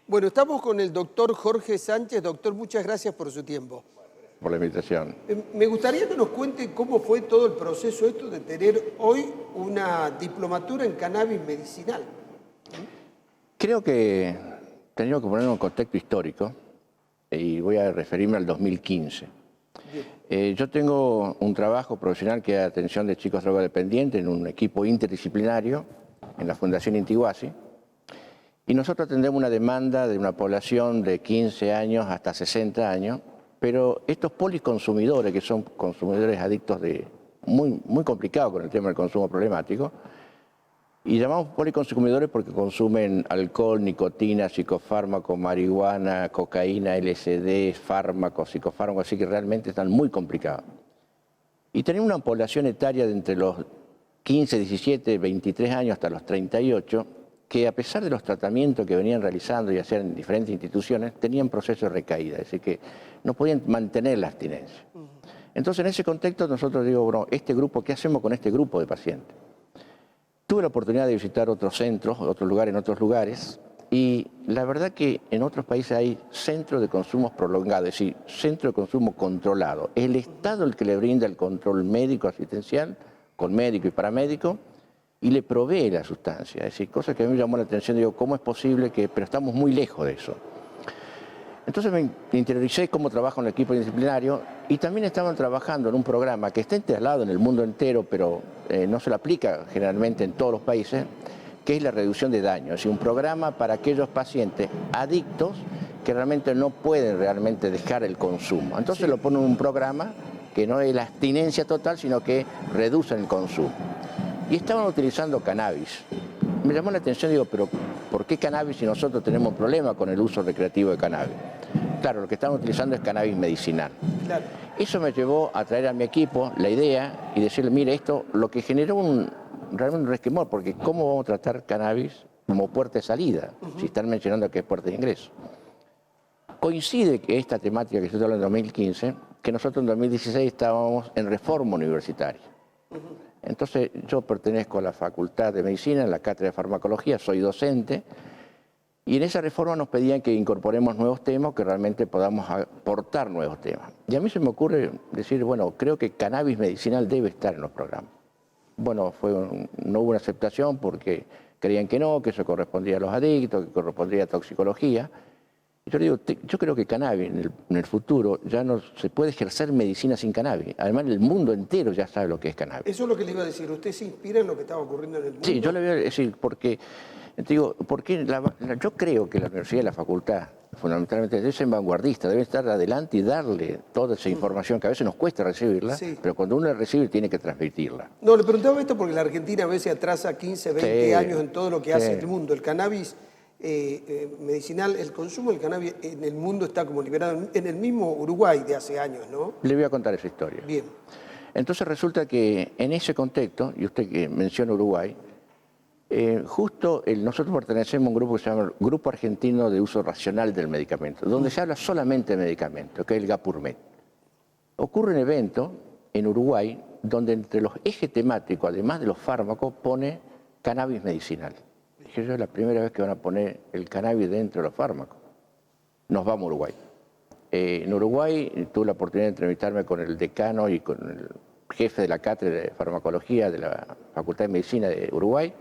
Bueno, estamos con el doctor Jorge Sánchez. Doctor, muchas gracias por su tiempo. Por la invitación. Me gustaría que nos cuente cómo fue todo el proceso esto de tener hoy una diplomatura en cannabis medicinal. Creo que tenemos que poner un contexto histórico y voy a referirme al 2015. Yo tengo un trabajo profesional que es atención de chicos drogodependientes en un equipo interdisciplinario en la Fundación Intiguasi. Y nosotros atendemos una demanda de una población de 15 años hasta 60 años, pero estos policonsumidores, que son consumidores adictos muy complicados con el tema del consumo problemático, y llamamos policonsumidores porque consumen alcohol, nicotina, psicofármacos, marihuana, cocaína, LSD, fármacos, psicofármacos, así que realmente están muy complicados. Y tenemos una población etaria de entre los 15, 17, 23 años hasta los 38, que a pesar de los tratamientos que venían realizando y hacer en diferentes instituciones, tenían procesos de recaída, es decir, que no podían mantener la abstinencia. Entonces, en ese contexto, nosotros digo, bueno, este grupo, ¿qué hacemos con este grupo de pacientes? Tuve la oportunidad de visitar otros centros, otros lugares, en otros lugares, y la verdad que en otros países hay centros de consumo prolongado, es decir, centro de consumo controlado. El Estado el que le brinda el control médico asistencial, con médico y paramédico, y le provee la sustancia. Es decir, cosa que a mí me llamó la atención, digo, ¿cómo es posible que...? Pero estamos muy lejos de eso. Entonces me interioricé cómo trabaja un equipo disciplinario y también estaban trabajando en un programa que está instalado en el mundo entero, pero no se lo aplica generalmente en todos los países, que es la reducción de daño. Es decir, un programa para aquellos pacientes adictos que realmente no pueden realmente dejar el consumo. Entonces lo ponen en un programa que no es la abstinencia total, sino que reducen el consumo. Y estaban utilizando cannabis. Me llamó la atención, digo, pero ¿por qué cannabis si nosotros tenemos un problema con el uso recreativo de cannabis? Claro, lo que estaban utilizando es cannabis medicinal. Claro. Eso me llevó a traer a mi equipo la idea y decirle, mire, esto lo que generó realmente un resquemor, porque ¿cómo vamos a tratar cannabis como puerta de salida? Si están mencionando que es puerta de ingreso. Coincide que esta temática que estoy hablando en 2015, que nosotros en 2016 estábamos en reforma universitaria. Entonces yo pertenezco a la Facultad de Medicina, en la Cátedra de Farmacología, soy docente, y en esa reforma nos pedían que incorporemos nuevos temas, que realmente podamos aportar nuevos temas. Y a mí se me ocurre decir, bueno, creo que cannabis medicinal debe estar en los programas. Bueno, no hubo una aceptación porque creían que no, que eso correspondía a los adictos, que correspondía a toxicología. Y yo digo, yo creo que cannabis en el futuro ya no se puede ejercer medicina sin cannabis. Además, el mundo entero ya sabe lo que es cannabis. Eso es lo que le iba a decir. ¿Usted se inspira en lo que estaba ocurriendo en el mundo? Sí, yo le voy a decir, porque digo, yo creo que la universidad y la facultad, fundamentalmente, deben ser vanguardistas, deben estar adelante y darle toda esa información que a veces nos cuesta recibirla, pero cuando uno la recibe tiene que transmitirla. No, le preguntaba esto porque la Argentina a veces atrasa 15, 20 años en todo lo que hace el mundo. El cannabis medicinal, el consumo del cannabis en el mundo está como liberado en el mismo Uruguay de hace años, ¿no? Le voy a contar esa historia. Bien. Entonces resulta que en ese contexto, y usted que menciona Uruguay, nosotros pertenecemos a un grupo que se llama Grupo Argentino de Uso Racional del Medicamento, donde se habla solamente de medicamentos, que es el GAPURMED. Ocurre un evento en Uruguay donde entre los ejes temáticos, además de los fármacos, pone cannabis medicinal. Dije yo, es la primera vez que van a poner el cannabis dentro de los fármacos. Nos vamos a Uruguay. En Uruguay tuve la oportunidad de entrevistarme con el decano y con el jefe de la cátedra de farmacología de la Facultad de Medicina de Uruguay.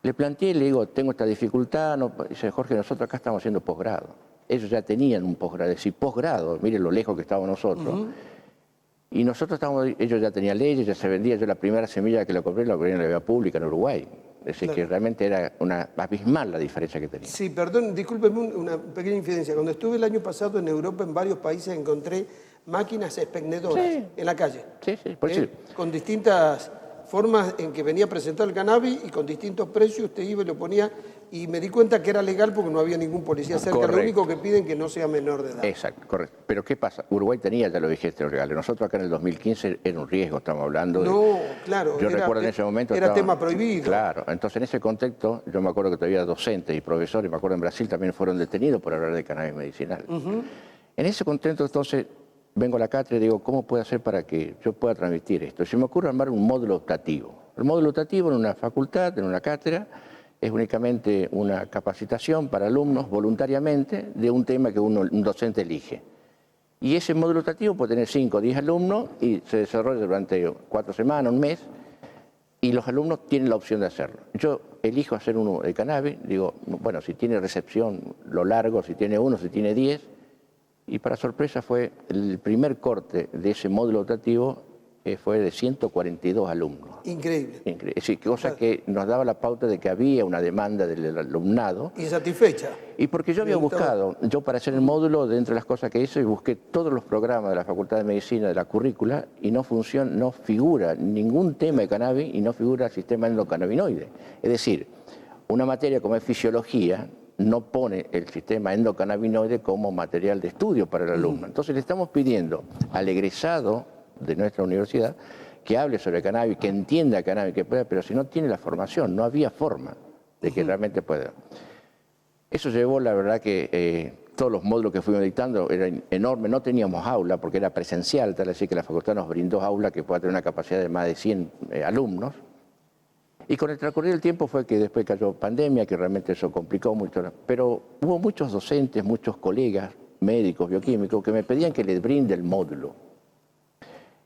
Le planteé, le digo, tengo esta dificultad. No, dice, Jorge, nosotros acá estamos haciendo posgrado. Ellos ya tenían un posgrado, es decir, posgrado, miren lo lejos que estábamos nosotros. Y nosotros ellos ya tenían leyes, ya se vendía. Yo la primera semilla que lo compré en la vía pública en Uruguay. Es decir, que realmente era abismal la diferencia que tenía. Sí, perdón, discúlpeme una pequeña infidencia. Cuando estuve el año pasado en Europa, en varios países encontré máquinas expendedoras en la calle. Sí, por eso. Con distintas formas en que venía presentado el cannabis y con distintos precios, usted iba y lo ponía, y me di cuenta que era legal porque no había ningún policía cerca. Correcto. Lo único que piden es que no sea menor de edad. Exacto, correcto. Pero ¿qué pasa? Uruguay tenía ya los vigentes legales. Nosotros acá en el 2015 era un riesgo, estamos hablando de... No, claro. Yo recuerdo en ese momento... Era tema prohibido. Claro, entonces en ese contexto, yo me acuerdo que todavía docentes y profesores, me acuerdo en Brasil también fueron detenidos por hablar de cannabis medicinal. En ese contexto, entonces, vengo a la cátedra y digo, ¿cómo puedo hacer para que yo pueda transmitir esto? Se me ocurre armar un módulo optativo. El módulo optativo en una facultad, en una cátedra, es únicamente una capacitación para alumnos voluntariamente de un tema que un docente elige. Y ese módulo optativo puede tener 5 o 10 alumnos y se desarrolla durante 4 semanas, un mes, y los alumnos tienen la opción de hacerlo. Yo elijo hacer uno de cannabis, digo, bueno, si tiene recepción, lo largo, si tiene 1, si tiene 10, y para sorpresa fue el primer corte de ese módulo optativo fue de 142 alumnos. Increíble. Increíble. Sí, cosa que nos daba la pauta de que había una demanda del alumnado. Insatisfecha. Y porque yo había buscado, yo para hacer el módulo, dentro de las cosas que hice, busqué todos los programas de la Facultad de Medicina, de la currícula, y no figura ningún tema de cannabis y no figura el sistema endocannabinoide. Es decir, una materia como es fisiología no pone el sistema endocannabinoide como material de estudio para el alumno. Entonces le estamos pidiendo al egresado de nuestra universidad que hable sobre cannabis, que entienda cannabis, que pueda, pero si no tiene la formación, no había forma de que realmente pueda. Eso llevó, la verdad, que todos los módulos que fuimos dictando eran enormes, no teníamos aula porque era presencial, tal así que la facultad nos brindó aula que pueda tener una capacidad de más de 100 alumnos. Y con el transcurrir del tiempo fue que después cayó pandemia, que realmente eso complicó mucho. Pero hubo muchos docentes, muchos colegas, médicos, bioquímicos, que me pedían que les brinde el módulo.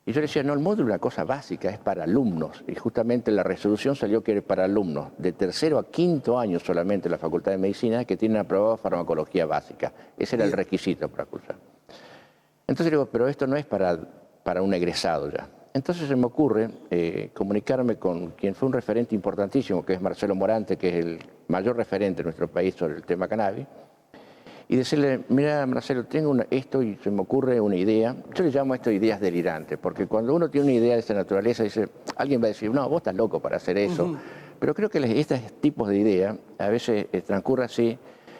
Y yo le decía, no, el módulo es una cosa básica, es para alumnos. Y justamente la resolución salió que era para alumnos de 3º a 5º año solamente en la Facultad de Medicina que tienen aprobado farmacología básica. Ese era el requisito para cursar. Entonces digo, pero esto no es para un egresado ya. Entonces se me ocurre comunicarme con quien fue un referente importantísimo, que es Marcelo Morante, que es el mayor referente en nuestro país sobre el tema cannabis, y decirle, mira Marcelo, tengo esto y se me ocurre una idea. Yo le llamo a esto ideas delirantes, porque cuando uno tiene una idea de esta naturaleza, alguien va a decir, no, vos estás loco para hacer eso. Pero creo que estos tipos de ideas a veces transcurren así,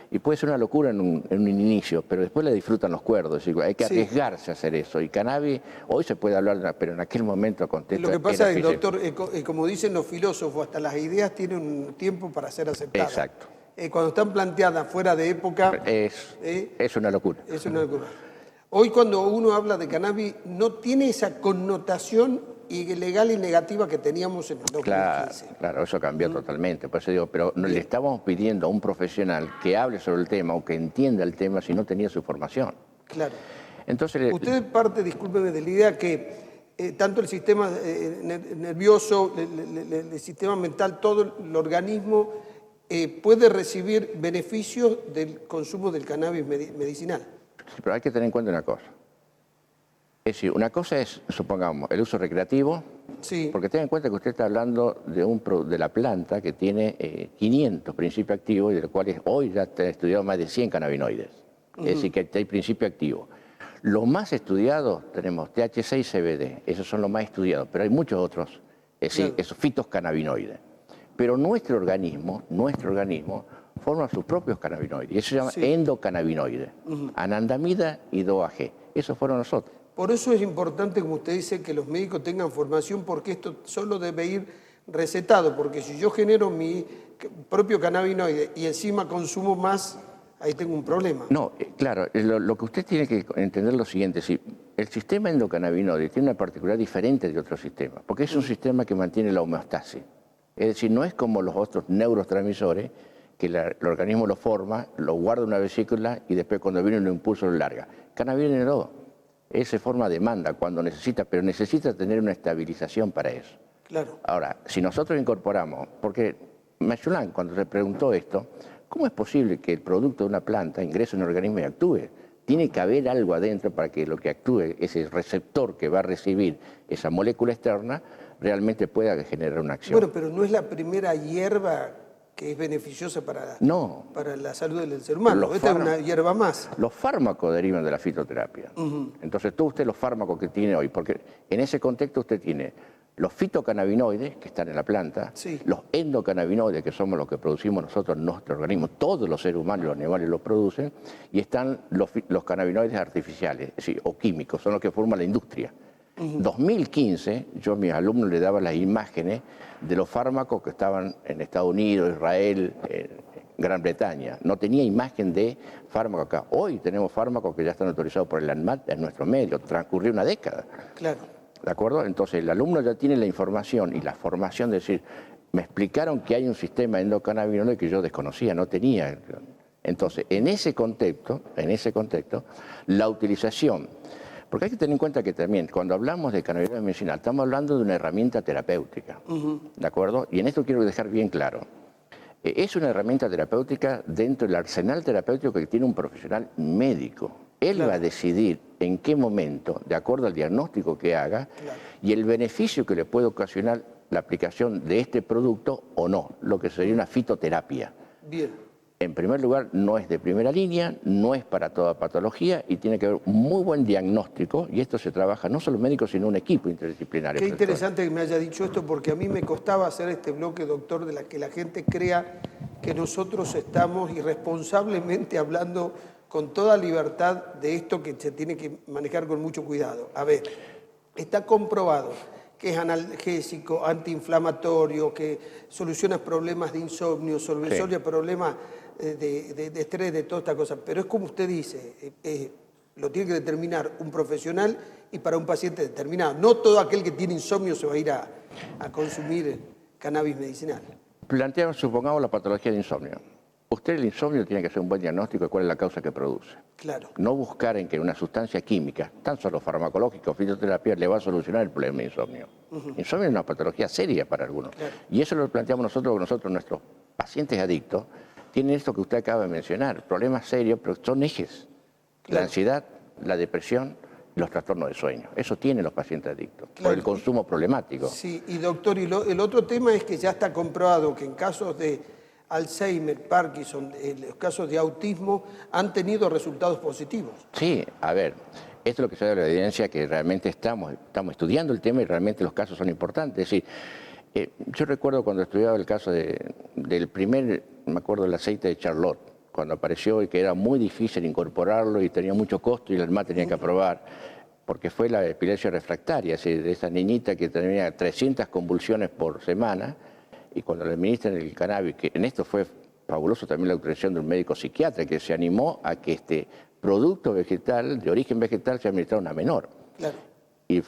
y puede ser una locura en un inicio, pero después la disfrutan los cuerdos. Hay que arriesgarse a hacer eso. Y cannabis, hoy se puede hablar, pero en aquel momento contexto. Lo que pasa es, doctor, como dicen los filósofos, hasta las ideas tienen un tiempo para ser aceptadas. Exacto. Cuando están planteadas fuera de época... Es una locura. Es una locura. Hoy cuando uno habla de cannabis no tiene esa connotación ilegal y negativa que teníamos en el 2015. Claro, eso cambió totalmente. Por eso digo, pero le estábamos pidiendo a un profesional que hable sobre el tema o que entienda el tema si no tenía su formación. Claro. Entonces, usted parte, discúlpeme, de la idea que tanto el sistema nervioso, el sistema mental, todo el organismo puede recibir beneficios del consumo del cannabis medicinal. Sí, pero hay que tener en cuenta una cosa. Es decir, una cosa es, supongamos, el uso recreativo, sí. Porque tenga en cuenta que usted está hablando de la planta que tiene 500 principios activos y de los cuales hoy ya está estudiado más de 100 cannabinoides. Es decir, que hay principio activo. Los más estudiados tenemos THC y CBD, esos son los más estudiados, pero hay muchos otros, es decir, esos fitocannabinoides. Pero nuestro organismo forma sus propios cannabinoides, y eso se llama endocannabinoides, anandamida y DOAG, esos fueron nosotros. Por eso es importante, como usted dice, que los médicos tengan formación, porque esto solo debe ir recetado, porque si yo genero mi propio cannabinoide y encima consumo más, ahí tengo un problema. No, claro, lo que usted tiene que entender es lo siguiente, si el sistema endocannabinoide tiene una particularidad diferente de otros sistemas, porque es un sistema que mantiene la homeostasis. Es decir, no es como los otros neurotransmisores, que el organismo lo forma, lo guarda en una vesícula y después cuando viene un impulso lo larga. Cannabinoide no. Ese forma demanda cuando necesita, pero necesita tener una estabilización para eso. Claro. Ahora, si nosotros incorporamos, porque Machulan, cuando se preguntó esto, ¿cómo es posible que el producto de una planta ingrese en un organismo y actúe? Tiene que haber algo adentro para que lo que actúe, ese receptor que va a recibir esa molécula externa, realmente pueda generar una acción. Bueno, pero no es la primera hierba que es beneficiosa para la salud del ser humano. Esta es una hierba más. Los fármacos derivan de la fitoterapia. Entonces, usted los fármacos que tiene hoy, porque en ese contexto usted tiene los fitocannabinoides, que están en la planta, los endocannabinoides, que somos los que producimos nosotros en nuestro organismo, todos los seres humanos y los animales los producen, y están los cannabinoides artificiales, es decir, o químicos, son los que forman la industria. En 2015, yo a mis alumnos les daba las imágenes de los fármacos que estaban en Estados Unidos, Israel, Gran Bretaña. No tenía imagen de fármaco acá. Hoy tenemos fármacos que ya están autorizados por el ANMAT en nuestro medio. Transcurrió una década. Claro. ¿De acuerdo? Entonces el alumno ya tiene la información y la formación de decir, Me explicaron que hay un sistema endocannabinoide que yo desconocía, no tenía. Entonces, en ese contexto, la utilización, porque hay que tener en cuenta que también cuando hablamos de cannabinoides medicinal, estamos hablando de una herramienta terapéutica, ¿de acuerdo? Y en esto quiero dejar bien claro. Es una herramienta terapéutica dentro del arsenal terapéutico que tiene un profesional médico. Él va a decidir en qué momento, de acuerdo al diagnóstico que haga, y el beneficio que le puede ocasionar la aplicación de este producto o no, lo que sería una fitoterapia. Bien. En primer lugar, no es de primera línea, no es para toda patología y tiene que haber un muy buen diagnóstico, y esto se trabaja no solo médicos, sino un equipo interdisciplinario. Qué interesante que me haya dicho esto, porque a mí me costaba hacer este bloque, doctor, de la que la gente crea que nosotros estamos irresponsablemente hablando con toda libertad de esto que se tiene que manejar con mucho cuidado. A ver, está comprobado que es analgésico, antiinflamatorio, que soluciona problemas de insomnio, soluciona problemas de estrés, de toda esta cosa. Pero es como usted dice, lo tiene que determinar un profesional y para un paciente determinado. No todo aquel que tiene insomnio se va a ir a consumir cannabis medicinal. Planteamos, supongamos, la patología de insomnio. Usted el insomnio tiene que hacer un buen diagnóstico de cuál es la causa que produce. Claro. No buscar en que una sustancia química, tan solo farmacológica o fitoterapia, le va a solucionar el problema de insomnio. Insomnio es una patología seria para algunos. Claro. Y eso lo planteamos nosotros, nuestros pacientes adictos, tienen esto que usted acaba de mencionar, problemas serios, pero son ejes. Claro. La ansiedad, la depresión, los trastornos de sueño. Eso tienen los pacientes adictos, claro, por el consumo problemático. Sí, y doctor, el otro tema es que ya está comprobado que en casos de Alzheimer, Parkinson, los casos de autismo han tenido resultados positivos. Sí, a ver, esto es lo que se da de la evidencia, que realmente estamos estudiando el tema y realmente los casos son importantes. Es decir, yo recuerdo cuando estudiaba el caso del primer, me acuerdo del aceite de Charlotte, cuando apareció y que era muy difícil incorporarlo y tenía mucho costo y el ANMAT tenía que aprobar, porque fue la epilepsia refractaria, es decir, de esa niñita que tenía 300 convulsiones por semana. Y cuando le administran el cannabis, que en esto fue fabuloso también la autorización de un médico psiquiatra que se animó a que este producto vegetal, de origen vegetal, se administrara a una menor. Claro. Y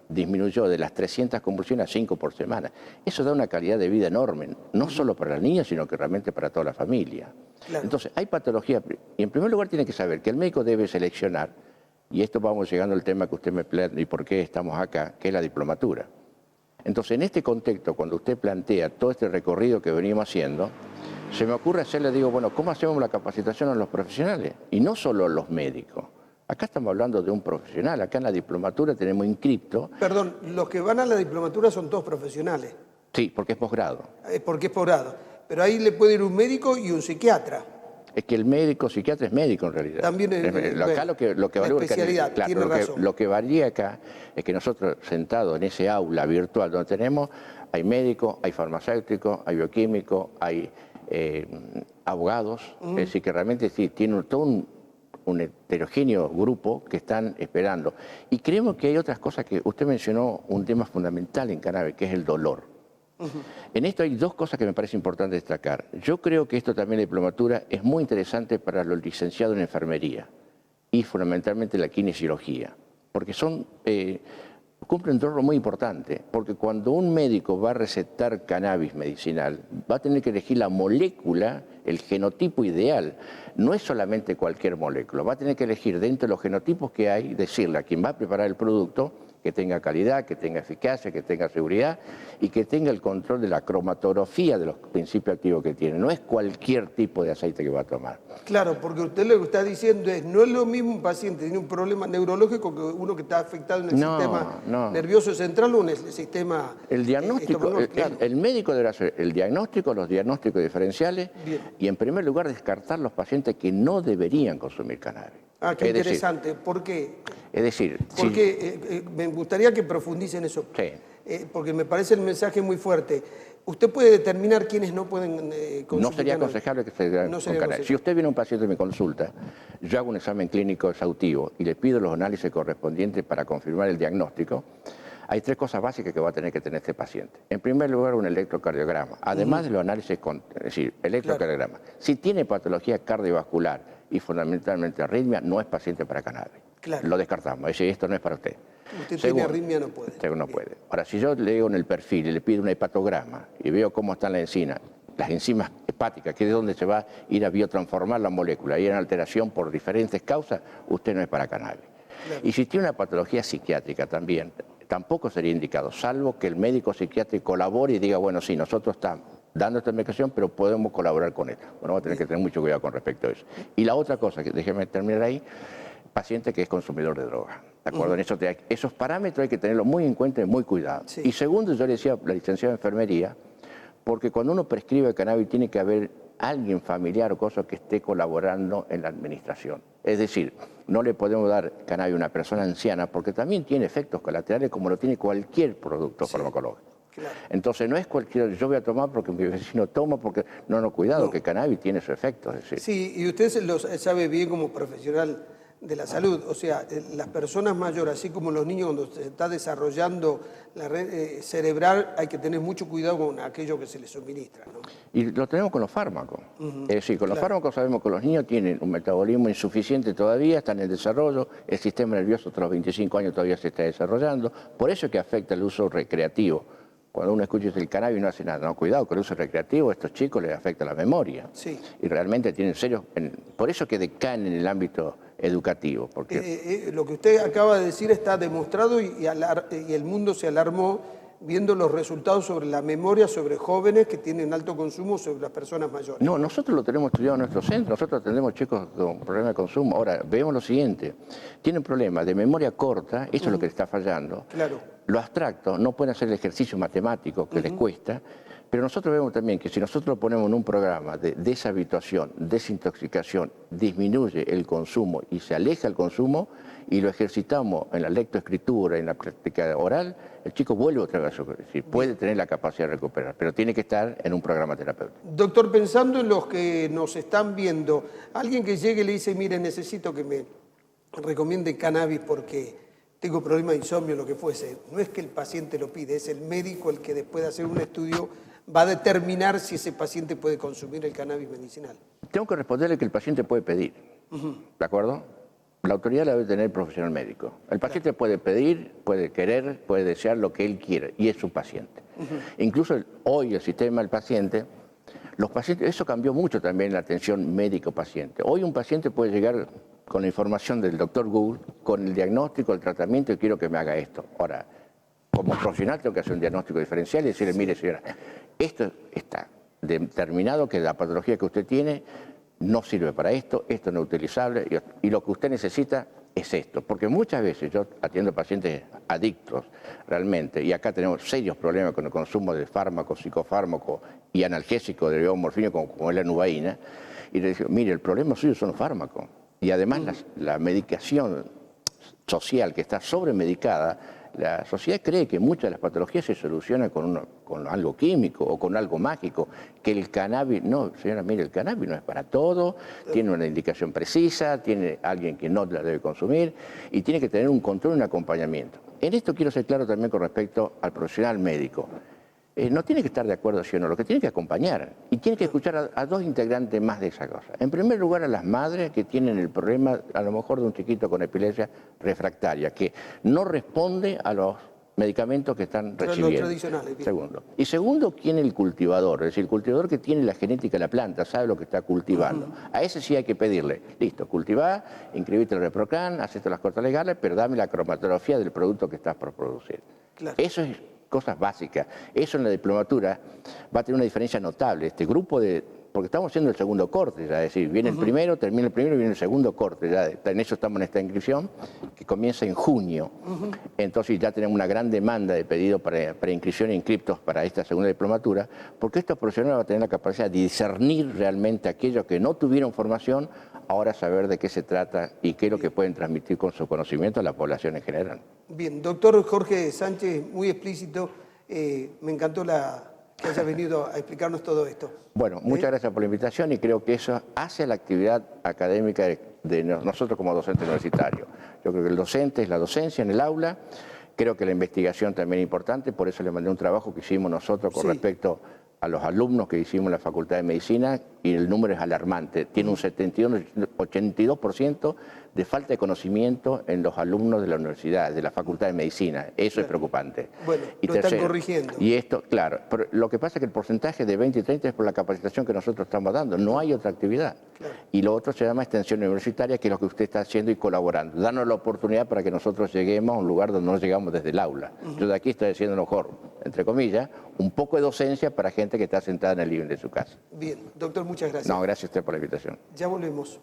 disminuyó de las 300 convulsiones a 5 por semana. Eso da una calidad de vida enorme, no solo para la niña, sino que realmente para toda la familia. Claro. Entonces, hay patologías, y en primer lugar tiene que saber que el médico debe seleccionar, y esto vamos llegando al tema que usted me plantea y por qué estamos acá, que es la diplomatura. Entonces, en este contexto, cuando usted plantea todo este recorrido que venimos haciendo, se me ocurre hacerle, digo, bueno, ¿cómo hacemos la capacitación a los profesionales? Y no solo a los médicos. Acá estamos hablando de un profesional, acá en la diplomatura tenemos inscripto. Perdón, los que van a la diplomatura son todos profesionales. Sí, porque es posgrado. Porque es posgrado. Pero ahí le puede ir un médico y un psiquiatra. Es que el médico psiquiatra es médico en realidad. También acá lo que varía, especialidad, claro, tiene razón. Lo que varía acá es que nosotros sentados en ese aula virtual donde tenemos, hay médicos, hay farmacéuticos, hay bioquímicos, hay abogados, es decir, que realmente sí, tienen todo un heterogéneo grupo que están esperando. Y creemos que hay otras cosas que usted mencionó, un tema fundamental en cannabis, que es el dolor. En esto hay dos cosas que me parece importante destacar. Yo creo que esto también, la diplomatura, es muy interesante para los licenciados en enfermería y fundamentalmente la kinesiología, porque cumplen un rol muy importante, porque cuando un médico va a recetar cannabis medicinal, va a tener que elegir la molécula, el genotipo ideal. No es solamente cualquier molécula, va a tener que elegir dentro de los genotipos que hay, decirle a quien va a preparar el producto, que tenga calidad, que tenga eficacia, que tenga seguridad y que tenga el control de la cromatografía de los principios activos que tiene. No es cualquier tipo de aceite que va a tomar. Claro, porque usted lo que está diciendo es, no es lo mismo un paciente que tiene un problema neurológico que uno que está afectado en el sistema nervioso central o en el sistema... El diagnóstico, el médico debe hacer el diagnóstico, los diagnósticos diferenciales. Bien. Y en primer lugar descartar los pacientes que no deberían consumir cannabis. Ah, qué interesante. ¿Por qué? Es decir... Porque me gustaría que profundice en eso. Sí. Porque me parece el mensaje muy fuerte. ¿Usted puede determinar quiénes no pueden consumir? No sería aconsejable que se haga con cannabis. Si usted viene a un paciente y me consulta, yo hago un examen clínico exhaustivo y le pido los análisis correspondientes para confirmar el diagnóstico. Hay tres cosas básicas que va a tener que tener este paciente. En primer lugar, un electrocardiograma, además de los análisis, es decir, electrocardiograma. Claro. Si tiene patología cardiovascular y fundamentalmente arritmia, no es paciente para cannabis. Claro. Lo descartamos, es decir, esto no es para usted. Usted tiene arritmia, no puede. No puede. Ahora, si yo le digo en el perfil y le pido un hepatograma y veo cómo está la enzima, las enzimas hepáticas, que es donde se va a ir a biotransformar la molécula, y hay una alteración por diferentes causas, usted no es para cannabis. Claro. Y si tiene una patología psiquiátrica también, tampoco sería indicado, salvo que el médico psiquiátrico colabore y diga, bueno, sí, nosotros estamos dando esta medicación, pero podemos colaborar con esto. Bueno, vamos a tener que tener mucho cuidado con respecto a eso. Y la otra cosa, que déjeme terminar ahí, paciente que es consumidor de droga. ¿De acuerdo? En eso esos parámetros hay que tenerlos muy en cuenta y muy cuidado. Sí. Y segundo, yo le decía, la licenciada de enfermería, porque cuando uno prescribe cannabis tiene que haber alguien familiar o cosa que esté colaborando en la administración. Es decir, no le podemos dar cannabis a una persona anciana porque también tiene efectos colaterales como lo tiene cualquier producto farmacológico. Claro. Entonces no es cualquier, yo voy a tomar porque mi vecino toma, porque no, cuidado, que cannabis tiene su efecto. Es decir. Sí, y usted lo sabe bien como profesional de la salud, o sea, las personas mayores, así como los niños cuando se está desarrollando la red cerebral, hay que tener mucho cuidado con aquello que se les suministra, ¿no? Y lo tenemos con los fármacos. Es decir, con los fármacos sabemos que los niños tienen un metabolismo insuficiente todavía, están en desarrollo, el sistema nervioso tras los 25 años todavía se está desarrollando, por eso es que afecta el uso recreativo. Cuando uno escucha el cannabis no hace nada, no, cuidado con el uso recreativo, a estos chicos les afecta la memoria. Sí. Y realmente tienen serios, por eso que decaen en el ámbito educativo. Porque lo que usted acaba de decir está demostrado y el mundo se alarmó viendo los resultados sobre la memoria, sobre jóvenes que tienen alto consumo, sobre las personas mayores. No, nosotros lo tenemos estudiado en nuestro centro, nosotros atendemos chicos con problemas de consumo. Ahora, vemos lo siguiente, tienen problemas de memoria corta, eso es lo que les está fallando. Claro. Lo abstracto, no pueden hacer el ejercicio matemático que les cuesta, pero nosotros vemos también que si nosotros lo ponemos en un programa de deshabituación, desintoxicación, disminuye el consumo y se aleja el consumo, y lo ejercitamos en la lectoescritura, en la práctica oral, el chico vuelve otra vez, es decir, puede tener la capacidad de recuperar, pero tiene que estar en un programa terapéutico. Doctor, pensando en los que nos están viendo, alguien que llegue y le dice, mire, necesito que me recomiende cannabis porque tengo problemas de insomnio, lo que fuese, no es que el paciente lo pide, es el médico el que después de hacer un estudio va a determinar si ese paciente puede consumir el cannabis medicinal. Tengo que responderle que el paciente puede pedir, ¿de acuerdo? La autoridad la debe tener el profesional médico. El paciente puede pedir, puede querer, puede desear lo que él quiere y es su paciente. Incluso hoy el sistema del paciente, los pacientes, eso cambió mucho también en la atención médico-paciente. Hoy un paciente puede llegar con la información del doctor Google, con el diagnóstico, el tratamiento y quiero que me haga esto. Ahora, como profesional tengo que hacer un diagnóstico diferencial y decirle, mire señora, esto está determinado que la patología que usted tiene no sirve para esto, esto no es utilizable y lo que usted necesita es esto. Porque muchas veces yo atiendo pacientes adictos realmente y acá tenemos serios problemas con el consumo de fármacos, psicofármacos y analgésicos derivados de morfina como es la nubaína y le digo, mire, el problema suyo son los fármacos y además la medicación social que está sobremedicada. La sociedad cree que muchas de las patologías se solucionan con algo químico o con algo mágico, que el cannabis, no, señora, mire, el cannabis no es para todo, tiene una indicación precisa, tiene alguien que no la debe consumir y tiene que tener un control y un acompañamiento. En esto quiero ser claro también con respecto al profesional médico. No tiene que estar de acuerdo sí o no, lo que tiene que acompañar y tiene que escuchar a dos integrantes más de esa cosa. En primer lugar, a las madres que tienen el problema, a lo mejor de un chiquito con epilepsia refractaria, que no responde a los medicamentos que están recibiendo. Los tradicionales. Segundo. Y segundo, ¿quién es el cultivador? Es decir, el cultivador que tiene la genética de la planta, sabe lo que está cultivando. A ese sí hay que pedirle, listo, cultivá, inscribite el ReproCan, hacete las cortas legales, pero dame la cromatografía del producto que estás por producir. Claro. Eso es cosas básicas. Eso en la diplomatura va a tener una diferencia notable. Este grupo de... Porque estamos haciendo el segundo corte, ya, es decir, viene el primero, termina el primero y viene el segundo corte. Ya, en eso estamos en esta inscripción, que comienza en junio. Entonces ya tenemos una gran demanda de pedidos para inscripción e inscriptos para esta segunda diplomatura, porque estos profesionales van a tener la capacidad de discernir realmente aquellos que no tuvieron formación, ahora saber de qué se trata y qué es lo que pueden transmitir con su conocimiento a la población en general. Bien, doctor Jorge Sánchez, muy explícito, me encantó que haya venido a explicarnos todo esto. Bueno, muchas gracias por la invitación y creo que eso hace la actividad académica de nosotros como docentes universitarios. Yo creo que el docente es la docencia en el aula, creo que la investigación también es importante, por eso le mandé un trabajo que hicimos nosotros con respecto a los alumnos que hicimos en la Facultad de Medicina y el número es alarmante. Tiene un 82% de falta de conocimiento en los alumnos de la universidad, de la Facultad de Medicina. Eso es preocupante. Bueno, lo están corrigiendo. Y esto, claro, pero lo que pasa es que el porcentaje de 20 y 30 es por la capacitación que nosotros estamos dando. No hay otra actividad. Claro. Y lo otro se llama extensión universitaria, que es lo que usted está haciendo y colaborando. Darnos la oportunidad para que nosotros lleguemos a un lugar donde no llegamos desde el aula. Yo de aquí estoy haciendo a lo mejor, entre comillas, un poco de docencia para gente que está sentada en el living de su casa. Bien, doctor, muchas gracias. No, gracias a usted por la invitación. Ya volvemos.